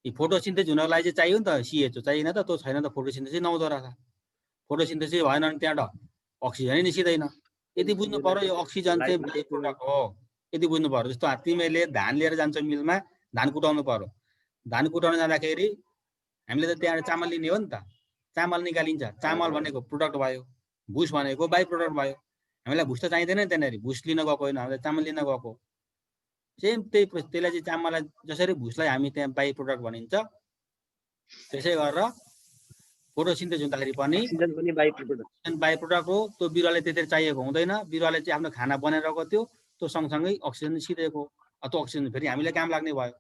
यी फोटोसिन्थेसिस हुनलाई चाहिँ चाहियो नि त CHO चाहिएन त त्यो छैन त फोटोसिन्थेसिस नहुँदो रहेछ फोटोसिन्थेसिस भएन भने त्यहाँ अक्सिजनै निस्किँदैन यति बुझ्नु पर्यो यो अक्सिजन चाहिँ बाइ प्रोडक्ट हो यति बुझ्नु पर्यो जस्तो तिमीले धान लिएर जान्छौ मिलमा धान कुटाउनु पर्यो धान कुटाउन जाँदाखेरि हामीले त त्यहाँ चामल लिने हो नि त चामल निकालिन्छ चामल भनेको प्रोडक्ट भयो भुस भनेको बाइ प्रोडक्ट भयो हामीलाई भुस त चाहिँदैन नि त्यहाँनेरि भुस लिन गएको होइन हामीलाई चामल लिन गएको सेम त्यसलाई चाहिँ चामललाई जसरी भुसलाई हामी त्यहाँ बाइ प्रोडक्ट भनिन्छ त्यसै गरेर फोटोसिन्थेसिस हुँदाखेरि पनि बाइ प्रोडक्ट हो त्यो बिरुवाले त्यतिखेर चाहिएको हुँदैन बिरुवाले चाहिँ आफ्नो खाना बनाइरहेको थियो त्यो सँगसँगै अक्सिजन निस्किरहेको त्यो अक्सिजन फेरि हामीलाई काम लाग्ने भयो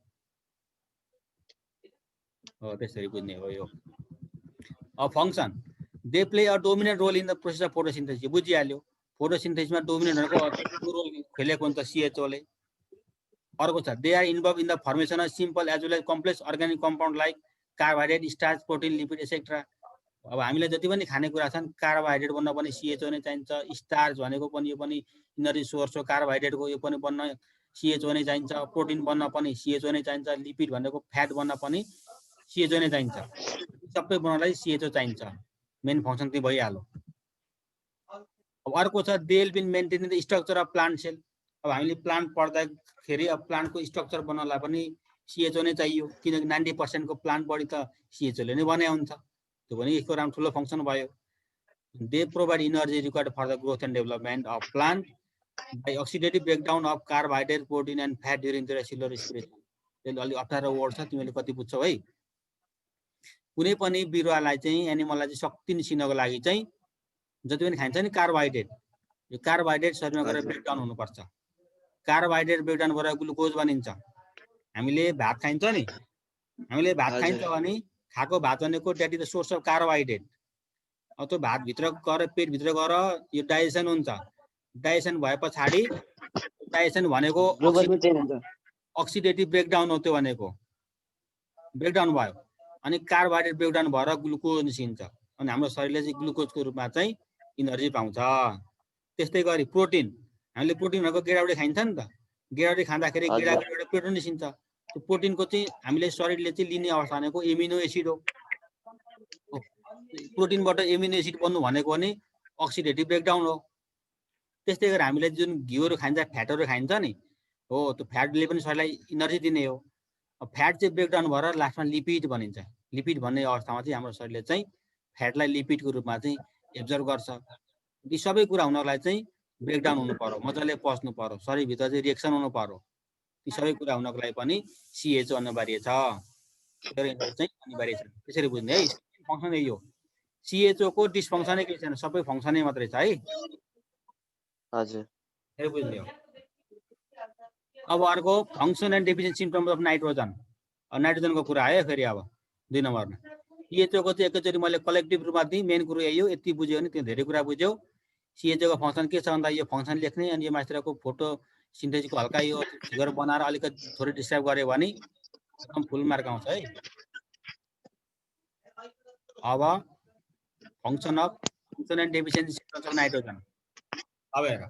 हो त्यसरी बुझ्ने हो यो अब function they play a dominant role in the process of photosynthesis बुझिहाल्यो फोटोसिन्थेसिसमा डोमिनेन्ट भनेको रोल खेलेको हुन्छ CHO ले अर्को छ they are involve in the formation of simple as well as complex organic compound like carbohydrate starch protein lipid etcetera अब हामीले जति पनि खानेकुरा छन् कार्बोहाइड्रेट बन्न पनि CHO नै चाहिन्छ स्टार्च भनेको पनि यो पनि इनर्जी सोर्स हो कार्बोहाइड्रेटको यो पनि बन्न CHO नै चाहिन्छ प्रोटिन बन्न पनि CHO नै चाहिन्छ लिपिड भनेको फ्याट बन्न पनि CHO नै चाहिन्छ सबै बनाउनलाई CHO चाहिन्छ मेन फंक्सन चाहिँ भइहाल्यो अब अर्को छ they will been maintaining the structure of plant cell अब हामीले प्लान्ट पढ्दाखेरि अब प्लान्टको स्ट्रक्चर बनाउनलाई पनि CHO नै चाहियो किनकि 90% को प्लान्ट बडी त CHO ले नै बनाए हुन्छ त्यो पनि यसको राम्रो ठुलो फंक्सन भयो they provide energy required for the growth and development of plant by oxidative breakdown of carbohydrate protein and fat during the cellular respiration त्यसले अलि अप्ठ्यारो वर्ड छ तिमीले कति बुझ्छौ है कुनै पनि बिरुवालाई चाहिँ एनिमललाई चाहिँ शक्ति निस्किनको लागि चाहिँ जति पनि खान्छ नि कार्बोहाइड्रेट यो कार्बोहाइड्रेट शरीरमा गएर ब्रेकडाउन हुनुपर्छ कार्बोहाइड्रेट ब्रेकडाउन भएर ग्लुकोज बनिन्छ हामीले भात खाइन्छ नि हामीले भात खाइन्छ भने खाएको भात भनेको that is the source of carbohydrate अब त्यो भात भित्र गएर पेट भित्र गएर यो डाइजेसन हुन्छ डाइजेसन भए पछाडि डाइजेसन भनेको अक्सिडेटिभ ब्रेकडाउन हो त्यो भनेको ब्रेकडाउन भयो अनि कार्बोहाइड्रेट ब्रेकडाउन भएर ग्लुकोज निस्किन्छ अनि हाम्रो शरीरले चाहिँ ग्लुकोजको रूपमा चाहिँ इनर्जी पाउँछ त्यस्तै गरी प्रोटिन हामीले प्रोटिन भनेको गेडाउडी खाइन्छ नि त गेडाउडी खाँदाखेरि गेडाबाट प्रोटिन निस्किन्छ त्यो प्रोटिनको चाहिँ हामीले शरीरले चाहिँ लिने अवस्था भनेको एमिनो एसिड हो प्रोटिनबाट एमिनो एसिड बन्नु भनेको पनि अक्सिडेटिभ ब्रेकडाउन हो त्यस्तै गरी हामीले जुन घिउहरू खाइन्छ फ्याटहरू खाइन्छ नि हो त्यो फ्याटले पनि शरीरलाई इनर्जी दिने हो फ्याट चाहिँ ब्रेकडाउन भएर लास्टमा लिपिड बनिन्छ लिपिड भन्ने अवस्थामा चाहिँ हाम्रो शरीरले चाहिँ फ्याटलाई लिपिडको रूपमा चाहिँ एब्जर्भ गर्छ यी सबै कुरा हुनलाई चाहिँ ब्रेकडाउन हुनु पर्यो मजाले पच्नु पर्यो शरीरभित्र चाहिँ रिएक्सन हुनु पर्यो यी सबै कुरा हुनको लागि पनि CHO अनिवार्य छ चाहिँ अनिवार्य छ त्यसरी बुझ्ने है फंक्सन यही हो CHO को डिसफंक्सनै केही छैन सबै फंक्सनै मात्रै छ है हजुर यसरी बुझ्ने हो अब अर्को function and deficiency symptoms of nitrogen नाइट्रोजनको कुरा आयो फेरि अब 2 नम्बरमा CHO को चाहिँ एकैचोटि मैले कलेक्टिभ रूपमा दिएँ मेन कुरो यही हो यति बुझ्यो भने त्यो धेरै कुरा बुझ्यौ CHO को फंक्सन के छ भन्दा यो फंक्सन लेख्ने अनि यो मास्टरको फोटो सिन्थेसिसको हल्का यो फिगर बनाएर अलिकति थोरै डिस्क्राइब गर्यो भने एकदम फुल मार्क आउँछ है अब function and deficiency symptoms of nitrogen अब हेर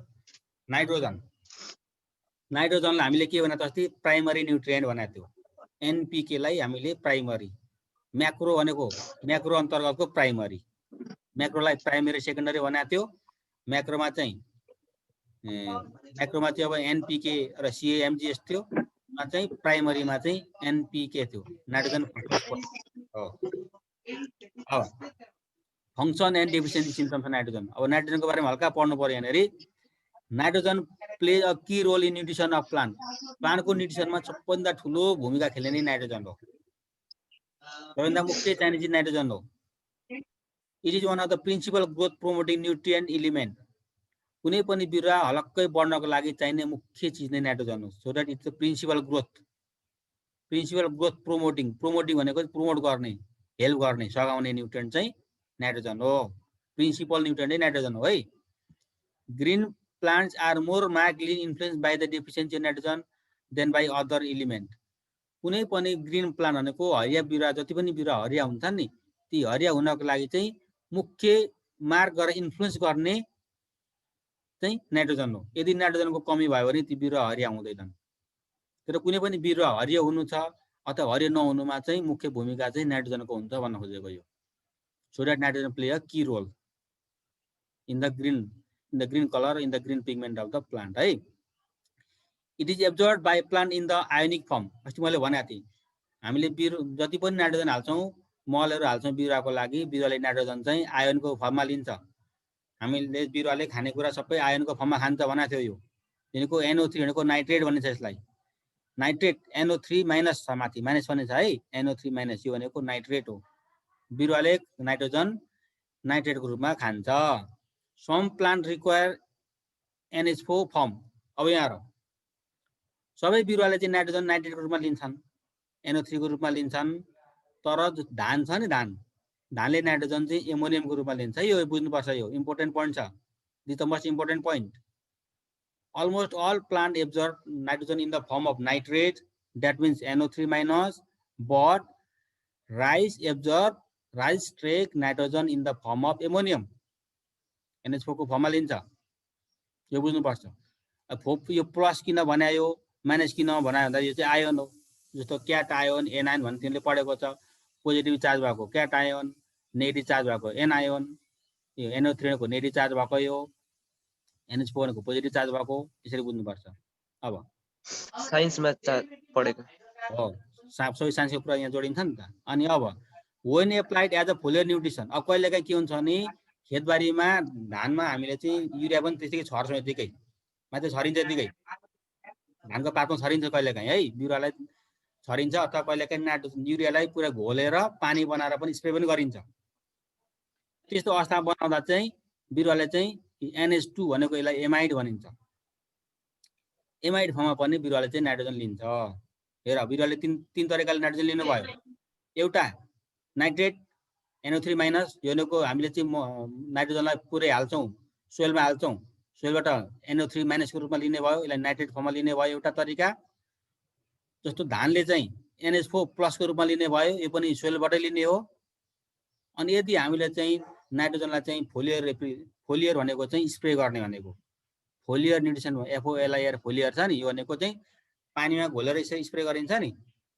नाइट्रोजनलाई हामीले के भनेको अस्ति प्राइमरी न्युट्रिएन्ट भनेको थियो NPK लाई हामीले प्राइमरी म्याक्रो भनेको म्याक्रो अन्तर्गतको प्राइमरी म्याक्रोलाई प्राइमरी सेकेन्डरी भनेको थियो म्याक्रोमा चाहिँ अब NPK र CAMGS थियो चाहिँ प्राइमरीमा चाहिँ NPK थियो नाइट्रोजन हो अब function and deficiency symptoms of nitrogen अब नाइट्रोजनको बारेमा हल्का पढ्नु पर्यो यहाँनेरि nitrogen play a key role in nutrition of प्लान्टको न्युट्रिसनमा सबभन्दा ठुलो भूमिका खेल्ने नै नाइट्रोजन हो सबभन्दा मुख्य चाहिने चाहिँ नाइट्रोजन हो it is one of the principal growth promoting nutrient element कुनै पनि बिरुवा हलक्कै बढ्नको लागि चाहिने मुख्य चिज नै नाइट्रोजन हो so that it's the principal growth promoting भनेको प्रोमोट गर्ने हेल्प गर्ने सघाउने न्युट्रिएन्ट चाहिँ नाइट्रोजन हो प्रिन्सिपल न्युट्रिएन्ट नै नाइट्रोजन हो है green plants are more markedly influenced by the deficiency of nitrogen than by other element कुनै पनि ग्रीन प्लान्ट भनेको हरिया बिरुवा जति पनि बिरुवा हरिया हुन्छन् नि ती हरिया हुनको लागि चाहिँ मुख्य मार्ग गरेर इन्फ्लुएन्स गर्ने चाहिँ नाइट्रोजन हो। यदि नाइट्रोजनको कमी भयो भने ती बिरुवा हरिया हुँदैनन्। तर कुनै पनि बिरुवा हरियो हुनु छ अथवा हरियो नहुनुमा चाहिँ मुख्य भूमिका चाहिँ नाइट्रोजनको हुन्छ भन्न खोजेको यो। So that nitrogen play a key role in the green color, in the green pigment of the plant, right? It is absorbed by plant in the ionic form. अस्ति मैले भनेको थिएँ हामीले जति पनि नाइट्रोजन हाल्छौँ मलहरू हाल्छौँ बिरुवाको लागि बिरुवाले नाइट्रोजन चाहिँ आयनको फर्ममा लिन्छ। हामीले बिरुवाले खानेकुरा सबै आयनको फर्ममा खान्छ भनेको थियो। यो भनेको NO3 भनेको नाइट्रेट भनिन्छ यसलाई। नाइट्रेट NO3 माइनस छ माथि माइनस पनि छ है NO3 माइनस यो भनेको नाइट्रेट हो। बिरुवाले नाइट्रोजन नाइट्रेटको रूपमा खान्छ। Some plant require NH4 form. अब यहाँ सबै बिरुवाले चाहिँ नाइट्रोजन नाइट्रेटको रूपमा लिन्छन् NO3 को रूपमा लिन्छन्। तर धान छ नि धानले नाइट्रोजन चाहिँ एमोनियमको रूपमा लिन्छ। यो बुझ्नुपर्छ, यो इम्पोर्टेन्ट पोइन्ट छ। This the most important point. Almost all plant absorb nitrogen in the form of nitrate, that means NO3 minus, but rice take nitrogen in the form of ammonium, NH4 को फर्ममा लिन्छ। यो बुझ्नुपर्छ। यो प्लस किन बनायो माइनस किन बनायो भन्दा यो चाहिँ आयन हो। जस्तो क्याट आयन एनायन भन्ने तिमीले पढेको छ। पोजिटिभ चार्ज भएको क्याट आयन, नेगेटिभ चार्ज भएको एनायन। यो NO3 को नेगेटिभ चार्ज भएको यो NH4 को पोजिटिभ चार्ज भएको, यसरी बुझ्नुपर्छ। अब साइन्समा पढेको हो, सबै साइन्सको कुरा यहाँ जोडिन्छ नि त। अनि अब when applied as a foliar nutrition, अब कहिलेकाहीँ के हुन्छ भने खेतबारीमा धानमा हामीले चाहिँ युरिया पनि त्यतिकै छर्छौँ, यतिकै माथि छरिन्छ, यतिकै धानको पातमा छरिन्छ कहिलेकाहीँ है, बिरुवालाई छरिन्छ अथवा कहिलेकाहीँ युरियालाई पुरा घोलेर पानी बनाएर पनि स्प्रे पनि गरिन्छ। त्यस्तो अवस्था बनाउँदा चाहिँ बिरुवाले चाहिँ NH2 भनेको यसलाई एमाइड भनिन्छ। एमाइड फर्ममा पनि बिरुवाले चाहिँ नाइट्रोजन लिन्छ। हेर बिरुवाले तीन तरिकाले नाइट्रोजन लिनुभयो। एउटा नाइट्रेट NO3 माइनस, यो भनेको हामीले चाहिँ नाइट्रोजनलाई पुरै हाल्छौँ सोइलमा हाल्छौँ, सोइलबाट NO3 माइनसको रूपमा लिने भयो, यसलाई नाइट्रेट फर्ममा लिने भयो एउटा तरिका। जस्तो धानले चाहिँ NH4 प्लसको रूपमा लिने भयो, यो पनि सोइलबाटै लिने हो। अनि यदि हामीले चाहिँ नाइट्रोजनलाई चाहिँ फोलियर भनेको चाहिँ स्प्रे गर्ने भनेको फोलियर न्युट्रिसन FOLIR फोलियर छ नि, यो भनेको चाहिँ पानीमा घोलेर यसरी स्प्रे गरिन्छ नि।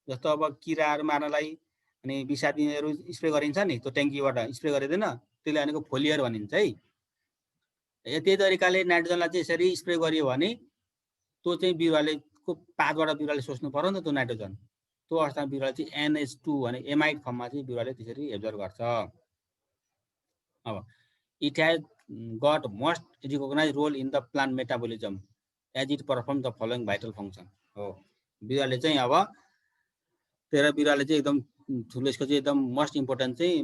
जस्तो अब किराहरू मार्नलाई अनि विषादीहरू स्प्रे गरिन्छ नि, त्यो ट्याङ्कीबाट स्प्रे गरिँदैन, त्यसले भनेको फोलियर भनिन्छ है। त्यही तरिकाले नाइट्रोजनलाई चाहिँ यसरी स्प्रे गरियो भने त्यो चाहिँ बिरुवाले पातबाट बिरुवाले सोच्नु पर्यो नि त त्यो नाइट्रोजन। त्यो अवस्थामा बिरुवाले चाहिँ NH2 भने एमाइड फर्ममा चाहिँ बिरुवाले त्यसरी एब्जर्भ गर्छ। अब it has got most recognized role in the plant metabolism as it performs the following vital function. हो, बिरुवाले चाहिँ अब तेरा बिरुवाले चाहिँ एकदम ठुलो यसको चाहिँ एकदम मोस्ट इम्पोर्टेन्ट चाहिँ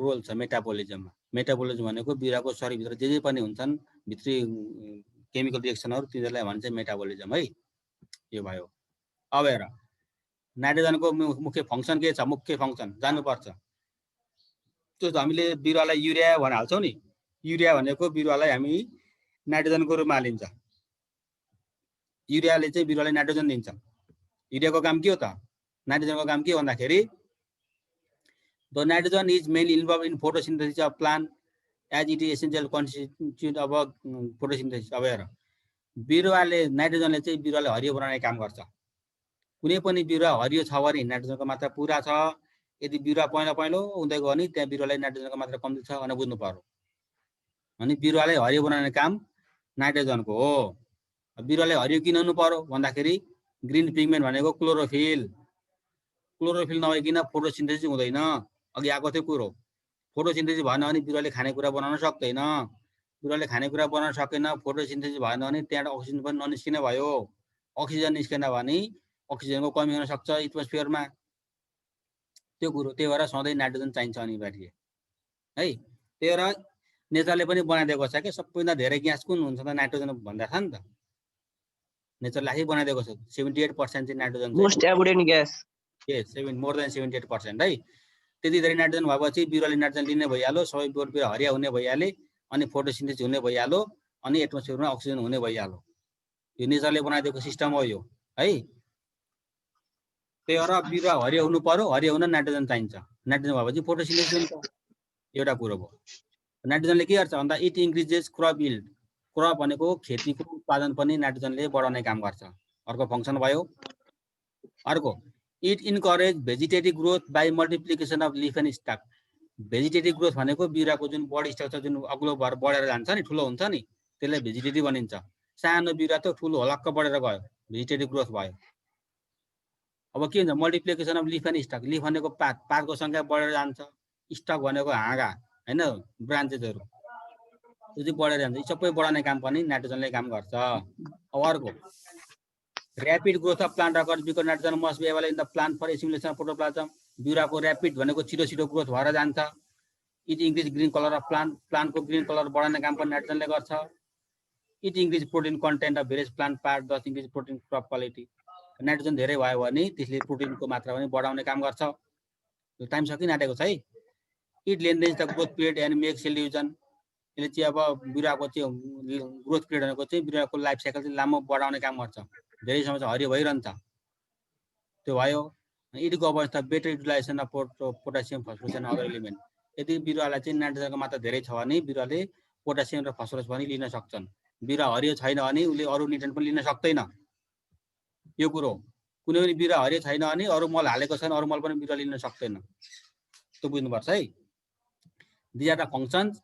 रोल छ मेटाबोलिजममा। मेटाबोलिजम भनेको बिरुवाको शरीरभित्र जे पनि हुन्छन् भित्री केमिकल रिएक्सनहरू, तिनीहरूलाई भन्छ मेटाबोलिजम है। यो भयो। अब हेर नाइट्रोजनको मुख्य फङ्सन के छ, मुख्य फङ्सन जान्नुपर्छ। त्यो हामीले बिरुवालाई युरिया भनेर हाल्छौँ नि, युरिया भनेको बिरुवालाई हामी नाइट्रोजनको रूपमा हालिन्छ। युरियाले चाहिँ बिरुवालाई नाइट्रोजन दिन्छ। युरियाको काम के हो त, नाइट्रोजनको काम के हो भन्दाखेरि the nitrogen is mainly involve in photosynthesis of plant as it is essential constituent of photosynthesis. अब हेर बिरुवाले नाइट्रोजनले चाहिँ बिरुवाले हरियो बनाउने काम गर्छ। कुनै पनि बिरुवा हरियो छ भने नाइट्रोजनको मात्रा पुरा छ। यदि बिरुवा पहेँलो हुँदै गयो भने त्यहाँ बिरुवालाई नाइट्रोजनको मात्रा कम्ती छ भनेर बुझ्नु पर्यो। अनि बिरुवालाई हरियो बनाउने काम नाइट्रोजनको हो। बिरुवाले हरियो किन हुनु पर्यो भन्दाखेरि ग्रिन पिगमेन्ट भनेको क्लोरोफिल नभइकन फोटोसिन्थेसिस हुँदैन। अघि आएको थियो कुरो, फोटोसिन्थेसिस भएन भने बिरुवाले खानेकुरा बनाउन सक्दैन। बिरुवाले खानेकुरा बनाउन सकेन, फोटोसिन्थेसिस भएन भने त्यहाँबाट अक्सिजन पनि ननिस्किने भयो। अक्सिजन निस्केन भने अक्सिजनको कमी हुन सक्छ एटमोस्फियरमा। त्यो कुरो त्यही भएर सधैँ नाइट्रोजन चाहिन्छ अनिवार्य है। त्यही भएर नेचरले पनि बनाइदिएको छ कि सबैभन्दा धेरै ग्यास कुन हुन्छ त नाइट्रोजन भन्दा छ नि त। नेचरले आफै बनाइदिएको छ 78% चाहिँ नाइट्रोजन मोस्ट एबुडेन्ट ग्यास। यस, मोर देन 78% है। त्यति धेरै नाइट्रोजन भएपछि बिरुवाले नाइट्रोजन लिने भइहाल्यो, सबै बिरुवा हरिया हुने भइहाले, अनि फोटोसिन्थेसिस हुने भइहाल्यो, अनि एटमोस्फियरमा अक्सिजन हुने भइहाल्यो। यो नेचरले बनाइदिएको सिस्टम हो यो है। त्यही भएर बिरुवा हरियो हुनु पर्यो, हरियो हुन नाइट्रोजन चाहिन्छ। नाइट्रोजन भएपछि फोटोसिन्थेसिस हुन्छ, एउटा कुरो भयो। नाइट्रोजनले के गर्छ भन्दा it increases crop yield. Crop भनेको खेतीको उत्पादन पनि नाइट्रोजनले बढाउने काम गर्छ, अर्को फङ्सन भयो। अर्को it encourage vegetative growth by multiplication of leaf and stalk. Vegetative growth भनेको बिरुवाको जुन बडी स्ट्रक्चर जुन अग्लो भएर बढेर जान्छ नि, ठुलो हुन्छ नि, त्यसलाई भेजिटेटिभ भनिन्छ। सानो बिरुवा त ठुलो हलक्क बढेर गयो, भेजिटेटिभ ग्रोथ भयो। अब के हुन्छ multiplication of leaf and stalk. Leaf भनेको पात, पातको सङ्ख्या बढेर जान्छ। स्टक भनेको हाँगा होइन, ब्रान्चेसहरू, त्यो चाहिँ बढेर जान्छ। यी सबै बढाउने काम पनि नाइट्रोजनले काम गर्छ। अब अर्को rapid growth of plant occurs because nitrogen must be available in the plant for assimilation of protoplasm. बिरुवाको ऱ्यापिड भनेको छिटो छिटो ग्रोथ भएर जान्छ। It increase green colour of plant. प्लान्टको ग्रिन कलर बढाउने काम पनि नाइट्रोजनले गर्छ। It increase protein content of various plant part, thus increase protein crop quality. Nitrogen धेरै भयो भने त्यसले प्रोटिनको मात्रा पनि बढाउने काम गर्छ। टाइम सकिनाटेको छ है। It lengthens the growth period and make cell division. यसले चाहिँ अब बिरुवाको चाहिँ ग्रोथ पिरियड भनेको चाहिँ बिरुवाको लाइफ साइकल चाहिँ लामो बढाउने काम गर्छ। धेरै समय चाहिँ हरियो भइरहन्छ, त्यो भयो। It governs the better utilisation of potassium phosphorus and other element. यदि बिरुवालाई चाहिँ नाइट्रोजनको मात्रा धेरै छ भने बिरुवाले पोटासियम र फस्फोरस पनि लिन सक्छन्। बिरुवा हरियो छैन भने उसले अरू निट्रेन्ट पनि लिन सक्दैन। यो कुरो कुनै पनि बिरुवा हरियो छैन भने अरू मल हालेको छैन, अरू मल पनि बिरुवा लिन सक्दैन। त्यो बुझ्नुपर्छ है। These are the functions